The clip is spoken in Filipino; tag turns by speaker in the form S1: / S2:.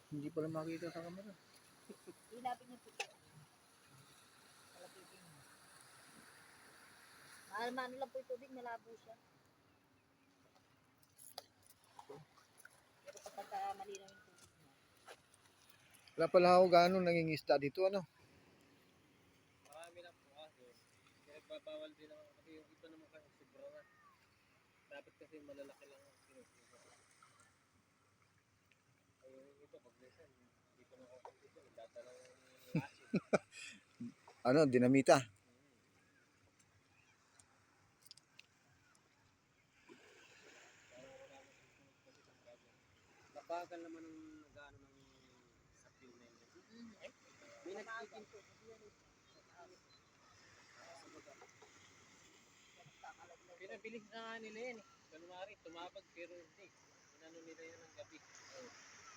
S1: Hindi pala makita sa camera.
S2: Ilapin niyo po. Malapitin niyo. Mahal-mahal lang po yung tubig, malabo siya. Pero kapag malinaw yung tubig niya.
S1: Wala pala ako gaano nangingisda dito, ano?
S3: Marami lang po kaso. Kaya babawal din ako kasi yung iba naman kasi sobra na. Dapat kasi malalaki lang ang kinukuha. Ay yung iba pag minsan, hindi ko nakakita, nagdadala ng lasin.
S1: Ano, dinamita.
S3: Parang wala na susunod kasi kung gagawin. Nabagal naman ang nag-ano ng sapil na yun. Ay, may nagtitin po. Pinabilis na nga nila yan eh. Kunwari, tumabag pero hindi. Inano nila yan ng gabi. Oh.